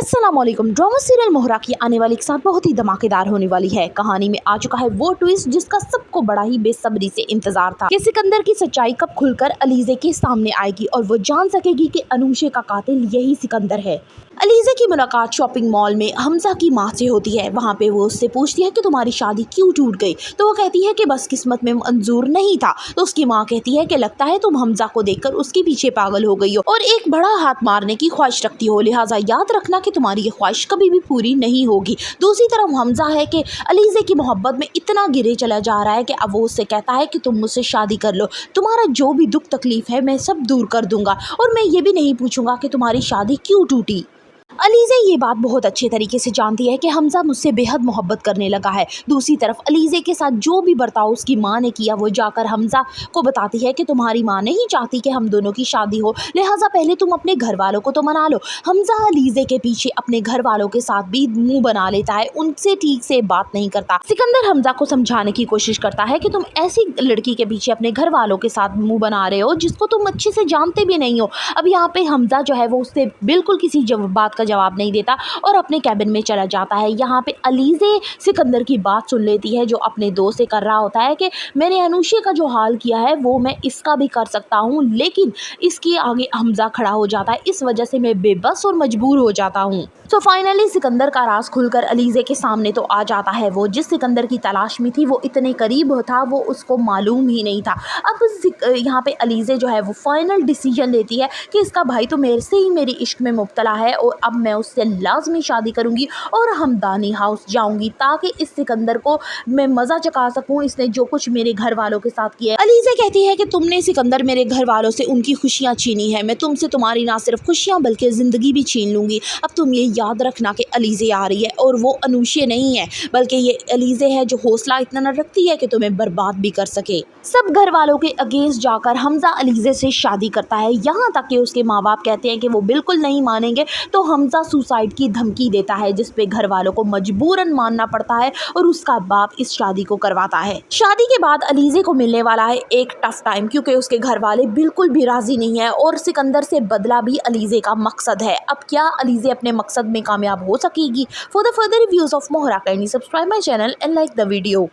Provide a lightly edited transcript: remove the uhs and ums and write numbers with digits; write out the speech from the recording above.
अस्सलामुअलैकुम। Drama serial मोहरा की आने वाली एक साथ बहुत ही धमाकेदार होने वाली है। कहानी में आ चुका है वो ट्विस्ट जिसका सबको बड़ा ही बेसब्री से इंतजार था कि सिकंदर की सच्चाई कब खुलकर अलीज़े के सामने आएगी और वो जान सकेगी कि अनूशे का कातिल यही सिकंदर है। अलीज़े की मुलाकात शॉपिंग मॉल में हमजा की माँ से होती है। वहाँ पे वो उससे पूछती है कि तुम्हारी शादी क्यों टूट गई, तो वो कहती है कि बस किस्मत में मंजूर नहीं था। तो उसकी माँ कहती है कि लगता है तुम हमजा को देखकर उसके पीछे पागल हो गई हो और एक बड़ा हाथ मारने की ख्वाहिश रखती हो, लिहाजा याद रखना कि तुम्हारी ये ख्वाहिश कभी भी पूरी नहीं होगी। दूसरी तरफ हमजा है कि अलीज़े की मोहब्बत में इतना गिरे चला जा रहा है कि अब वो उससे कहता है कि तुम मुझसे शादी कर लो, तुम्हारा जो भी दुख तकलीफ है मैं सब दूर कर दूंगा और मैं ये भी नहीं पूछूंगा कि तुम्हारी शादी क्यों टूटी। अलीज़े ये बात बहुत अच्छे तरीके से जानती है कि हमजा मुझसे बेहद मोहब्बत करने लगा है। दूसरी तरफ अलीज़े के साथ जो भी बर्ताव उसकी माँ ने किया वो जाकर हमजा को बताती है कि तुम्हारी माँ नहीं चाहती कि हम दोनों की शादी हो, लिहाजा पहले तुम अपने घर वालों को तो मना लो। हमजा अलीज़े के पीछे अपने घर वालों के साथ भी मुंह बना लेता है, उनसे ठीक से बात नहीं करता। सिकंदर हमजा को समझाने की कोशिश करता है कि तुम ऐसी लड़की के पीछे अपने घर वालों के साथ मुंह बना रहे हो जिसको तुम अच्छे से जानते भी नहीं हो। अब यहाँ पे हमजा जो है वो उससे बिल्कुल किसी बात का जवाब नहीं देता और अपने कैबिन में चला जाता है। यहाँ पे अलीज़े सिकंदर की बात सुन लेती है जो अपने दोस्त से कर रहा होता है कि मैंने अनूशे का जो हाल किया है वो मैं इसका भी कर सकता हूँ, लेकिन इसके आगे हमजा खड़ा हो जाता है, इस वजह से मैं बेबस और मजबूर हो जाता हूँ। तो फाइनली सिकंदर का राज खुलकर अलीज़े के सामने तो आ जाता है। वो जिस सिकंदर की तलाश में थी वो इतने करीब था, वो उसको मालूम ही नहीं था। अब यहाँ पे अलीज़े जो है वो फाइनल डिसीजन लेती है कि इसका भाई तो मेरे से ही मेरे इश्क में मुब्तला है और अब मैं उससे लाजमी शादी करूंगी और हमदानी हाउस जाऊंगी ताकि इस सिकंदर को मैं मज़ा चखा सकूं, इसने जो कुछ मेरे घर वालों के साथ किया है। अलीज़े कहती है कि तुमने सिकंदर मेरे घर वालों से उनकी खुशियां छीनी है, मैं तुमसे तुम्हारी ना सिर्फ खुशियां बल्कि ज़िंदगी भी छीन लूंगी। अब तुम ये याद रखना कि अलीज़े आ रही है और वो अनूशे नहीं है बल्कि ये अलीज़े है जो हौसला इतना न रखती है कि तुम्हें बर्बाद भी कर सके। सब घर वालों के अगेंस्ट जाकर हमजा अलीज़े से शादी करता है, यहाँ तक कि उसके माँ बाप कहते हैं कि वो बिल्कुल नहीं मानेंगे। तो हमजा सुसाइड की धमकी देता है जिस पे घर वालों को मजबूरन मानना पड़ता है और उसका बाप इस शादी को करवाता है। शादी के बाद अलीज़े को मिलने वाला है एक टफ टाइम क्योंकि उसके घर वाले बिल्कुल भी राजी नहीं है और सिकंदर से बदला भी अलीज़े का मकसद है। अब क्या अलीज़े अपने मकसद में कामयाब हो सकेगी? For the further reviews of Mohra kindly subscribe my channel and like the video.